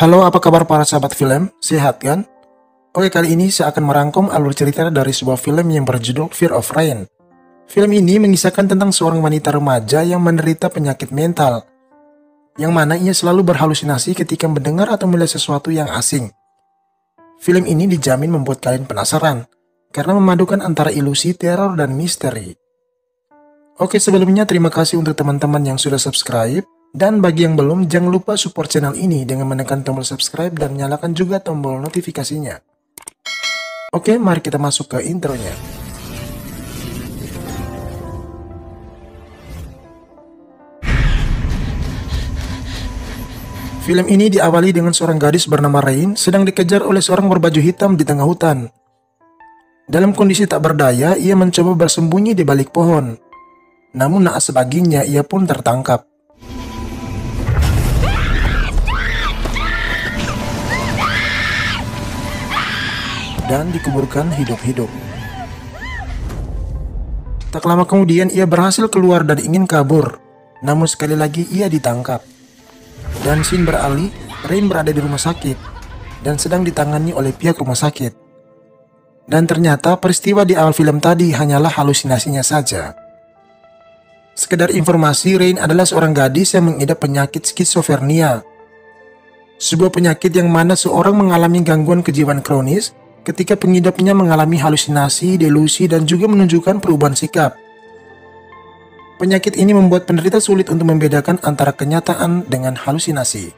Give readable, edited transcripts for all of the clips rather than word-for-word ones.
Halo, apa kabar para sahabat film? Sehat kan? Oke, kali ini saya akan merangkum alur cerita dari sebuah film yang berjudul Fear of Rain. Film ini mengisahkan tentang seorang wanita remaja yang menderita penyakit mental, yang mana ia selalu berhalusinasi ketika mendengar atau melihat sesuatu yang asing. Film ini dijamin membuat kalian penasaran, karena memadukan antara ilusi, teror, dan misteri. Oke, sebelumnya terima kasih untuk teman-teman yang sudah subscribe. Dan bagi yang belum, jangan lupa support channel ini dengan menekan tombol subscribe dan nyalakan juga tombol notifikasinya. Oke, mari kita masuk ke intronya. Film ini diawali dengan seorang gadis bernama Rain sedang dikejar oleh seorang berbaju hitam di tengah hutan. Dalam kondisi tak berdaya, ia mencoba bersembunyi di balik pohon. Namun naas baginya, ia pun tertangkap dan dikuburkan hidup-hidup. Tak lama kemudian ia berhasil keluar dan ingin kabur, namun sekali lagi ia ditangkap. Dan scene beralih, Rain berada di rumah sakit dan sedang ditangani oleh pihak rumah sakit. Dan ternyata peristiwa di awal film tadi hanyalah halusinasinya saja. Sekedar informasi, Rain adalah seorang gadis yang mengidap penyakit skizofrenia, sebuah penyakit yang mana seorang mengalami gangguan kejiwaan kronis ketika pengidapnya mengalami halusinasi, delusi, dan juga menunjukkan perubahan sikap. Penyakit ini membuat penderita sulit untuk membedakan antara kenyataan dengan halusinasi.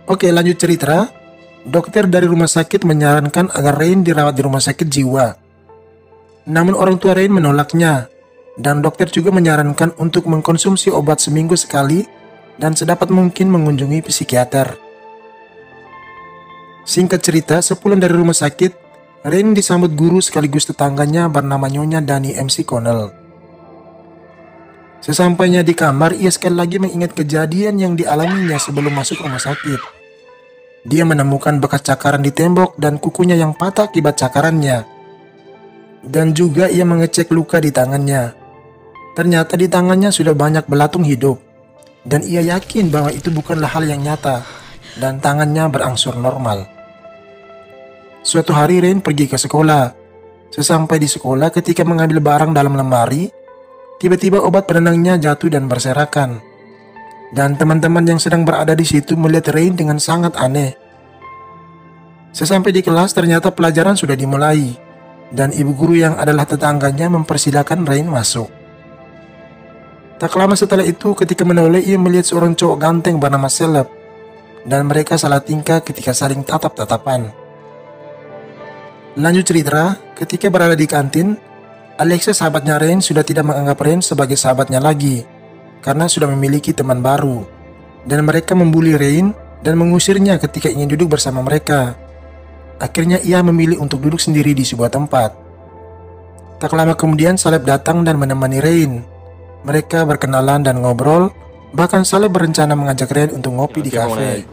Oke, lanjut cerita. Dokter dari rumah sakit menyarankan agar Rain dirawat di rumah sakit jiwa. Namun orang tua Rain menolaknya, dan dokter juga menyarankan untuk mengkonsumsi obat seminggu sekali dan sedapat mungkin mengunjungi psikiater. Singkat cerita, sepulang dari rumah sakit, Rain disambut guru sekaligus tetangganya bernama Nyonya Dani MC Connell. Sesampainya di kamar, ia sekali lagi mengingat kejadian yang dialaminya sebelum masuk rumah sakit. Dia menemukan bekas cakaran di tembok dan kukunya yang patah akibat cakarannya. Dan juga ia mengecek luka di tangannya. Ternyata di tangannya sudah banyak belatung hidup. Dan ia yakin bahwa itu bukanlah hal yang nyata, dan tangannya berangsur normal. Suatu hari Rain pergi ke sekolah. Sesampai di sekolah, ketika mengambil barang dalam lemari, tiba-tiba obat penenangnya jatuh dan berserakan. Dan teman-teman yang sedang berada di situ melihat Rain dengan sangat aneh. Sesampai di kelas, ternyata pelajaran sudah dimulai, dan ibu guru yang adalah tetangganya mempersilahkan Rain masuk. Tak lama setelah itu, ketika menoleh, ia melihat seorang cowok ganteng bernama Caleb, dan mereka salah tingkah ketika saling tatap-tatapan. Lanjut cerita, ketika berada di kantin, Alexa sahabatnya Rain sudah tidak menganggap Rain sebagai sahabatnya lagi, karena sudah memiliki teman baru. Dan mereka membuli Rain dan mengusirnya ketika ingin duduk bersama mereka. Akhirnya ia memilih untuk duduk sendiri di sebuah tempat. Tak lama kemudian Caleb datang dan menemani Rain. Mereka berkenalan dan ngobrol, bahkan Caleb berencana mengajak Rain untuk ngopi di kafe.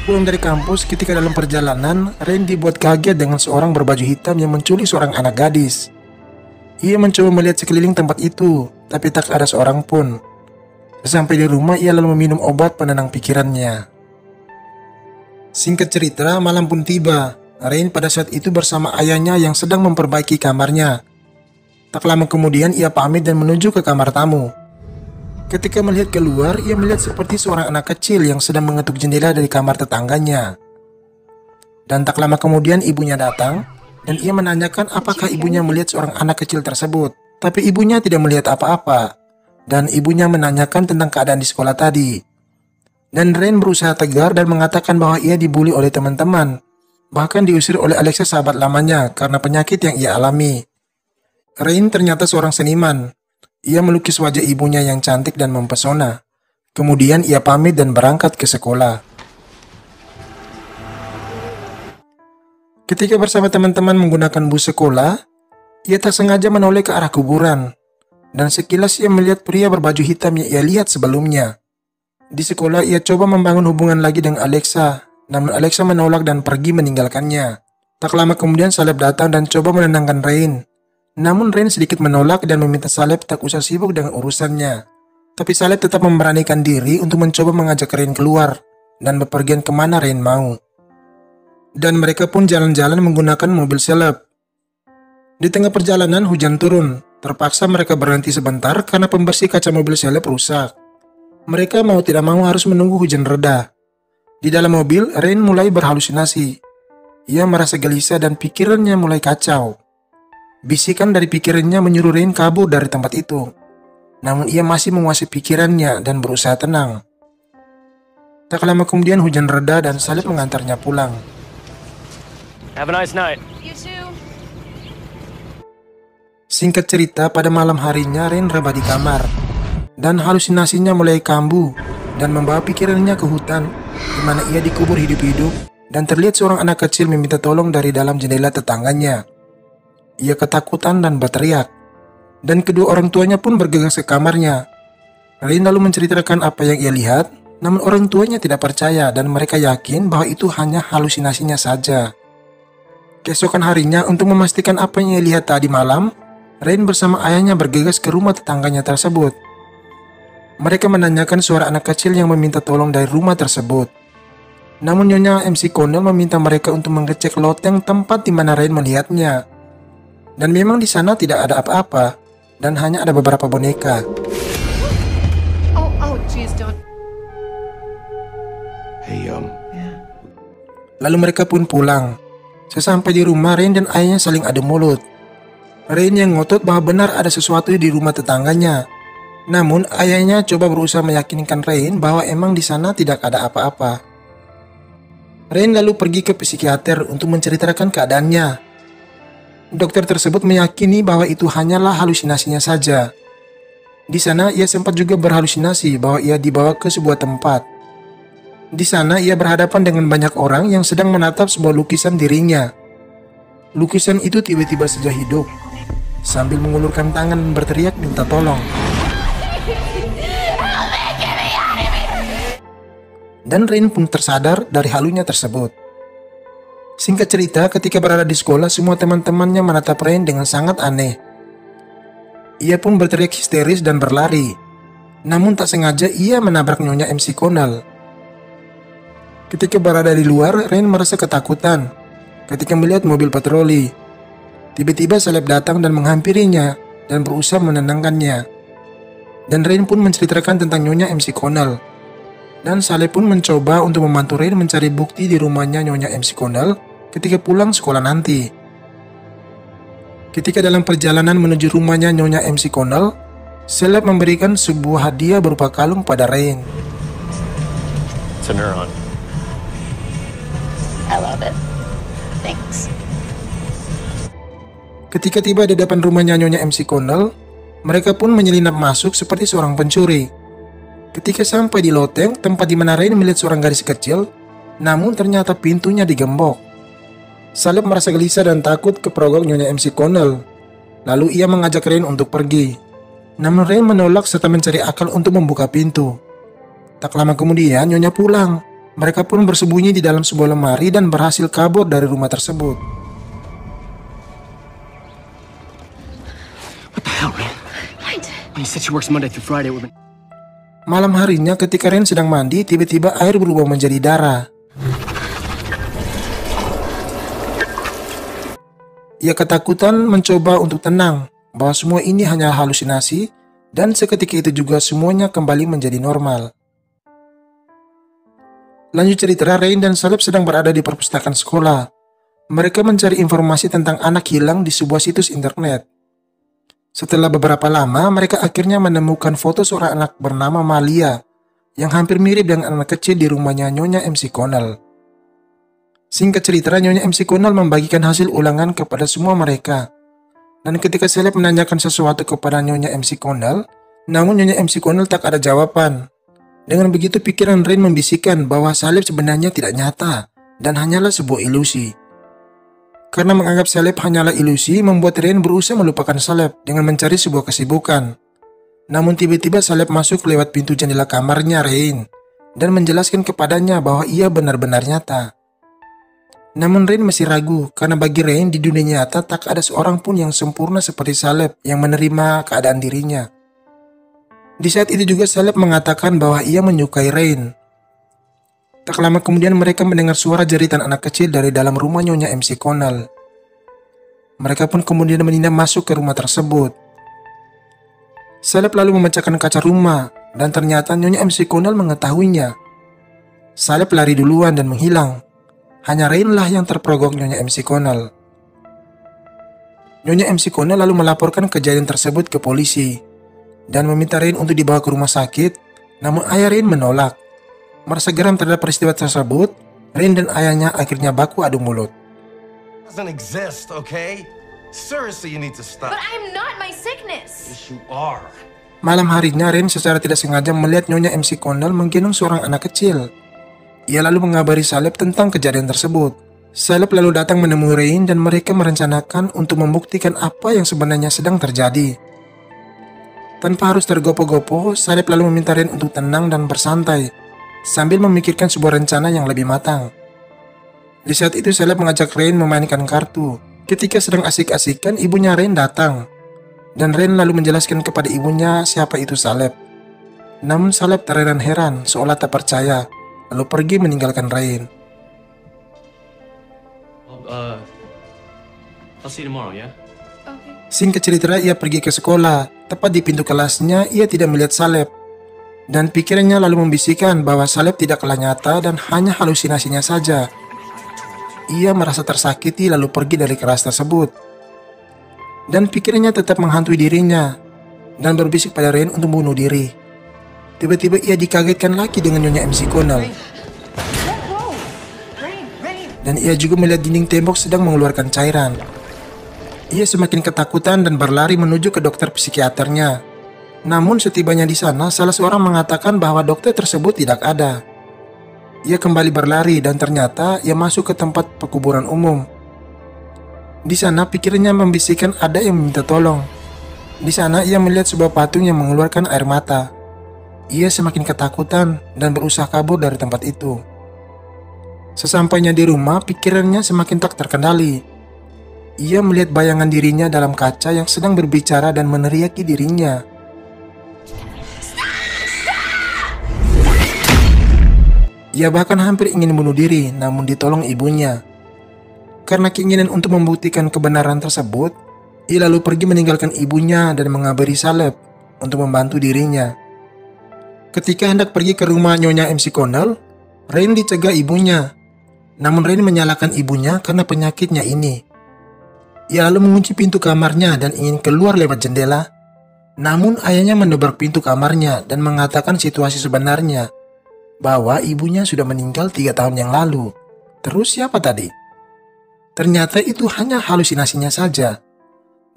Pulang dari kampus, ketika dalam perjalanan, Rain dibuat kaget dengan seorang berbaju hitam yang menculik seorang anak gadis. Ia mencoba melihat sekeliling tempat itu, tapi tak ada seorang pun. Sampai di rumah, ia lalu meminum obat penenang pikirannya. Singkat cerita, malam pun tiba. Rain pada saat itu bersama ayahnya yang sedang memperbaiki kamarnya. Tak lama kemudian, ia pamit dan menuju ke kamar tamu. Ketika melihat keluar, ia melihat seperti seorang anak kecil yang sedang mengetuk jendela dari kamar tetangganya. Dan tak lama kemudian ibunya datang, dan ia menanyakan apakah ibunya melihat seorang anak kecil tersebut. Tapi ibunya tidak melihat apa-apa, dan ibunya menanyakan tentang keadaan di sekolah tadi. Dan Rain berusaha tegar dan mengatakan bahwa ia dibully oleh teman-teman, bahkan diusir oleh Alexa sahabat lamanya karena penyakit yang ia alami. Rain ternyata seorang seniman. Ia melukis wajah ibunya yang cantik dan mempesona. Kemudian ia pamit dan berangkat ke sekolah. Ketika bersama teman-teman menggunakan bus sekolah, ia tak sengaja menoleh ke arah kuburan. Dan sekilas ia melihat pria berbaju hitam yang ia lihat sebelumnya. Di sekolah ia coba membangun hubungan lagi dengan Alexa, namun Alexa menolak dan pergi meninggalkannya. Tak lama kemudian Caleb datang dan coba menenangkan Rain. Namun Rain sedikit menolak dan meminta Saleb tak usah sibuk dengan urusannya. Tapi Saleb tetap memberanikan diri untuk mencoba mengajak Rain keluar dan bepergian kemana Rain mau. Dan mereka pun jalan-jalan menggunakan mobil Saleb. Di tengah perjalanan hujan turun. Terpaksa mereka berhenti sebentar karena pembersih kaca mobil Saleb rusak. Mereka mau tidak mau harus menunggu hujan reda. Di dalam mobil, Rain mulai berhalusinasi. Ia merasa gelisah dan pikirannya mulai kacau. Bisikan dari pikirannya menyuruh Rain kabur dari tempat itu. Namun ia masih menguasai pikirannya dan berusaha tenang. Tak lama kemudian hujan reda dan Saleb mengantarnya pulang. Have a nice night. You too. Singkat cerita, pada malam harinya Rain rebah di kamar. Dan halusinasinya mulai kambuh dan membawa pikirannya ke hutan, di mana ia dikubur hidup-hidup dan terlihat seorang anak kecil meminta tolong dari dalam jendela tetangganya. Ia ketakutan dan berteriak, dan kedua orang tuanya pun bergegas ke kamarnya. Rain lalu menceritakan apa yang ia lihat, namun orang tuanya tidak percaya dan mereka yakin bahwa itu hanya halusinasinya saja. Keesokan harinya, untuk memastikan apa yang ia lihat tadi malam, Rain bersama ayahnya bergegas ke rumah tetangganya tersebut. Mereka menanyakan suara anak kecil yang meminta tolong dari rumah tersebut. Namun Nyonya MC Connell meminta mereka untuk mengecek loteng tempat di mana Rain melihatnya. Dan memang di sana tidak ada apa-apa, dan hanya ada beberapa boneka. Oh, jeez, don't. Hey, Lalu mereka pun pulang. Sesampai di rumah, Rain dan ayahnya saling adu mulut. Rain yang ngotot bahwa benar ada sesuatu di rumah tetangganya. Namun ayahnya coba berusaha meyakinkan Rain bahwa emang di sana tidak ada apa-apa. Rain lalu pergi ke psikiater untuk menceritakan keadaannya. Dokter tersebut meyakini bahwa itu hanyalah halusinasinya saja. Di sana ia sempat juga berhalusinasi bahwa ia dibawa ke sebuah tempat. Di sana ia berhadapan dengan banyak orang yang sedang menatap sebuah lukisan dirinya. Lukisan itu tiba-tiba saja hidup, sambil mengulurkan tangan dan berteriak minta tolong. Dan Rain pun tersadar dari halunya tersebut. Singkat cerita, ketika berada di sekolah, semua teman-temannya menatap Rain dengan sangat aneh. Ia pun berteriak histeris dan berlari. Namun tak sengaja ia menabrak Nyonya MC Connell. Ketika berada di luar, Rain merasa ketakutan ketika melihat mobil patroli. Tiba-tiba Saleb datang dan menghampirinya dan berusaha menenangkannya. Dan Rain pun menceritakan tentang Nyonya MC Connell. Dan Saleb pun mencoba untuk membantu Rain mencari bukti di rumahnya Nyonya MC Connell ketika pulang sekolah nanti. Ketika dalam perjalanan menuju rumahnya Nyonya MC Connell, Saleb memberikan sebuah hadiah berupa kalung pada Rain. It's a neuron. I love it. Thanks. Ketika tiba di depan rumahnya Nyonya MC Connell, mereka pun menyelinap masuk seperti seorang pencuri. Ketika sampai di loteng, tempat di mana Rain melihat seorang gadis kecil, namun ternyata pintunya digembok. Saleb merasa gelisah dan takut kepergok Nyonya MC Connell. Lalu ia mengajak Rain untuk pergi. Namun Rain menolak serta mencari akal untuk membuka pintu. Tak lama kemudian Nyonya pulang. Mereka pun bersembunyi di dalam sebuah lemari dan berhasil kabur dari rumah tersebut. What the hell, man? What? When you said she works Monday through Friday, we've been... Malam harinya ketika Rain sedang mandi, tiba-tiba air berubah menjadi darah. Ia ketakutan mencoba untuk tenang, bahwa semua ini hanya halusinasi, dan seketika itu juga semuanya kembali menjadi normal. Lanjut cerita, Rain dan Saleb sedang berada di perpustakaan sekolah. Mereka mencari informasi tentang anak hilang di sebuah situs internet. Setelah beberapa lama, mereka akhirnya menemukan foto seorang anak bernama Malia, yang hampir mirip dengan anak kecil di rumahnya Nyonya MC Connell. Singkat cerita, Nyonya MC Connell membagikan hasil ulangan kepada semua mereka. Dan ketika Saleb menanyakan sesuatu kepada Nyonya MC Connell, namun Nyonya MC Connell tak ada jawaban. Dengan begitu pikiran Rain membisikkan bahwa Saleb sebenarnya tidak nyata dan hanyalah sebuah ilusi. Karena menganggap Saleb hanyalah ilusi, membuat Rain berusaha melupakan Saleb dengan mencari sebuah kesibukan. Namun tiba-tiba Saleb masuk lewat pintu jendela kamarnya Rain dan menjelaskan kepadanya bahwa ia benar-benar nyata. Namun Rain masih ragu karena bagi Rain di dunia nyata tak ada seorang pun yang sempurna seperti Caleb yang menerima keadaan dirinya. Di saat itu juga Caleb mengatakan bahwa ia menyukai Rain. Tak lama kemudian mereka mendengar suara jeritan anak kecil dari dalam rumah Nyonya MC Connell. Mereka pun kemudian menindam masuk ke rumah tersebut. Caleb lalu memecahkan kaca rumah dan ternyata Nyonya MC Connell mengetahuinya. Caleb lari duluan dan menghilang. Hanya Rain lah yang terperogok Nyonya MC Connell. Nyonya MC Connell lalu melaporkan kejadian tersebut ke polisi dan meminta Rain untuk dibawa ke rumah sakit, namun ayah Rain menolak. Merasa geram terhadap peristiwa tersebut, Rain dan ayahnya akhirnya baku adu mulut. Doesn't exist, okay? Seriously, you need to stop. But I'm not my sickness. Yes, you are. Malam harinya, Rain secara tidak sengaja melihat Nyonya MC Connell menggendong seorang anak kecil. Ia lalu mengabari Caleb tentang kejadian tersebut. Caleb lalu datang menemui Rain dan mereka merencanakan untuk membuktikan apa yang sebenarnya sedang terjadi. Tanpa harus tergopoh-gopoh, Caleb lalu meminta Rain untuk tenang dan bersantai, sambil memikirkan sebuah rencana yang lebih matang. Di saat itu Caleb mengajak Rain memainkan kartu. Ketika sedang asik-asikan, ibunya Rain datang. Dan Rain lalu menjelaskan kepada ibunya siapa itu Caleb. Namun Caleb terheran-heran, seolah tak percaya, lalu pergi meninggalkan Rain. I'll see you tomorrow, yeah? Okay. Singkat cerita, ia pergi ke sekolah. Tepat di pintu kelasnya, ia tidak melihat Caleb. Dan pikirannya lalu membisikkan bahwa Caleb tidaklah nyata dan hanya halusinasinya saja. Ia merasa tersakiti lalu pergi dari kelas tersebut. Dan pikirannya tetap menghantui dirinya dan berbisik pada Rain untuk bunuh diri. Tiba-tiba ia dikagetkan lagi dengan Nyonya MC Connell. Dan ia juga melihat dinding tembok sedang mengeluarkan cairan. Ia semakin ketakutan dan berlari menuju ke dokter psikiaternya. Namun setibanya di sana, salah seorang mengatakan bahwa dokter tersebut tidak ada. Ia kembali berlari dan ternyata ia masuk ke tempat pekuburan umum. Di sana pikirannya membisikkan ada yang meminta tolong. Di sana ia melihat sebuah patung yang mengeluarkan air mata. Ia semakin ketakutan dan berusaha kabur dari tempat itu. Sesampainya di rumah, pikirannya semakin tak terkendali. Ia melihat bayangan dirinya dalam kaca yang sedang berbicara dan meneriaki dirinya. Ia bahkan hampir ingin bunuh diri, namun ditolong ibunya. Karena keinginan untuk membuktikan kebenaran tersebut, ia lalu pergi meninggalkan ibunya dan mengabari Caleb untuk membantu dirinya. Ketika hendak pergi ke rumah Nyonya MC Connell, Rain dicegah ibunya. Namun Rain menyalahkan ibunya karena penyakitnya ini. Ia lalu mengunci pintu kamarnya dan ingin keluar lewat jendela. Namun ayahnya mendobrak pintu kamarnya dan mengatakan situasi sebenarnya, bahwa ibunya sudah meninggal 3 tahun yang lalu. Terus siapa tadi? Ternyata itu hanya halusinasinya saja.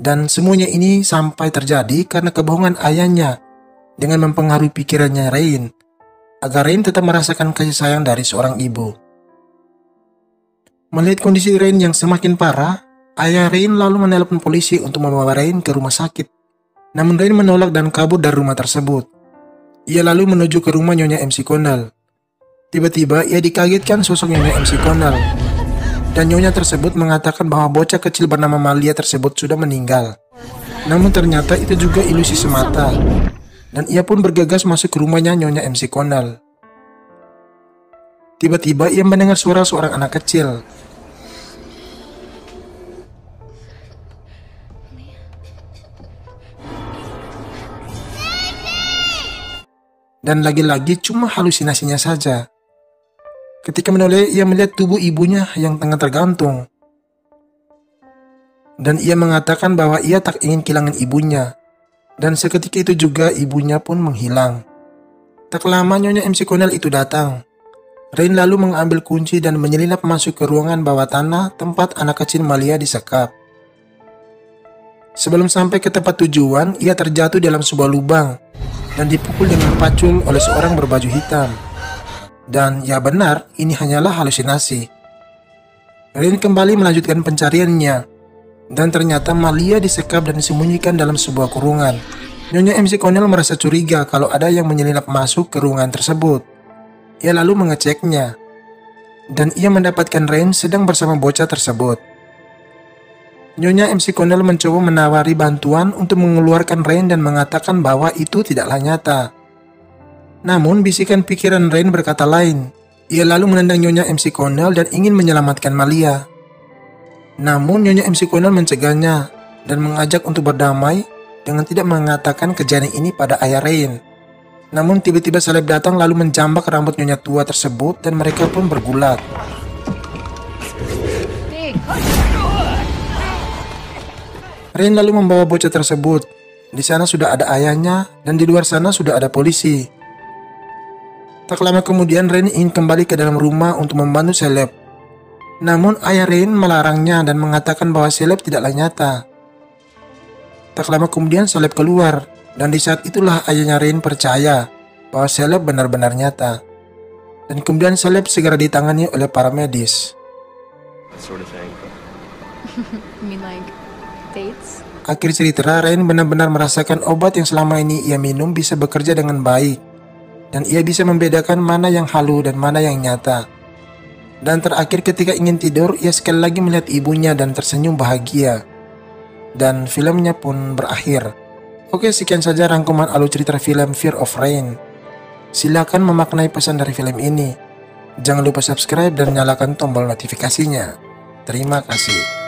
Dan semuanya ini sampai terjadi karena kebohongan ayahnya dengan mempengaruhi pikirannya Rain, agar Rain tetap merasakan kasih sayang dari seorang ibu. Melihat kondisi Rain yang semakin parah, ayah Rain lalu menelpon polisi untuk membawa Rain ke rumah sakit. Namun Rain menolak dan kabur dari rumah tersebut. Ia lalu menuju ke rumah Nyonya MC Connell. Tiba-tiba ia dikagetkan sosok Nyonya MC Connell. Dan Nyonya tersebut mengatakan bahwa bocah kecil bernama Malia tersebut sudah meninggal. Namun ternyata itu juga ilusi semata. Dan ia pun bergegas masuk ke rumahnya Nyonya MC Connell. Tiba-tiba ia mendengar suara seorang anak kecil. Dan lagi-lagi cuma halusinasinya saja. Ketika menoleh, ia melihat tubuh ibunya yang tengah tergantung. Dan ia mengatakan bahwa ia tak ingin kehilangan ibunya. Dan seketika itu juga ibunya pun menghilang. Tak lama Nyonya MC Connell itu datang. Rain lalu mengambil kunci dan menyelinap masuk ke ruangan bawah tanah tempat anak kecil Malia disekap. Sebelum sampai ke tempat tujuan, ia terjatuh dalam sebuah lubang dan dipukul dengan pacul oleh seorang berbaju hitam. Dan ya benar, ini hanyalah halusinasi. Rain kembali melanjutkan pencariannya, dan ternyata Malia disekap dan disembunyikan dalam sebuah kurungan. Nyonya MC Connell merasa curiga kalau ada yang menyelinap masuk ke ruangan tersebut. Ia lalu mengeceknya. dan ia mendapatkan Rain sedang bersama bocah tersebut. Nyonya MC Connell mencoba menawari bantuan untuk mengeluarkan Rain dan mengatakan bahwa itu tidaklah nyata. Namun bisikan pikiran Rain berkata lain. Ia lalu menendang Nyonya MC Connell dan ingin menyelamatkan Malia. Namun Nyonya MC Connell mencegahnya dan mengajak untuk berdamai dengan tidak mengatakan kejadian ini pada ayah Rain. Namun tiba-tiba Caleb datang lalu menjambak rambut nyonya tua tersebut dan mereka pun bergulat. Rain lalu membawa bocah tersebut. Di sana sudah ada ayahnya dan di luar sana sudah ada polisi. Tak lama kemudian Rain ingin kembali ke dalam rumah untuk membantu Caleb. Namun ayah Rain melarangnya dan mengatakan bahwa Caleb tidaklah nyata. Tak lama kemudian Caleb keluar dan di saat itulah ayahnya Rain percaya bahwa Caleb benar-benar nyata. Dan kemudian Caleb segera ditangani oleh para medis. Sort of thing. You mean like dates? Akhir cerita, Rain benar-benar merasakan obat yang selama ini ia minum bisa bekerja dengan baik. Dan ia bisa membedakan mana yang halu dan mana yang nyata. Dan terakhir ketika ingin tidur, ia sekali lagi melihat ibunya dan tersenyum bahagia. Dan filmnya pun berakhir. Oke, sekian saja rangkuman alur cerita film Fear of Rain. Silakan memaknai pesan dari film ini. Jangan lupa subscribe dan nyalakan tombol notifikasinya. Terima kasih.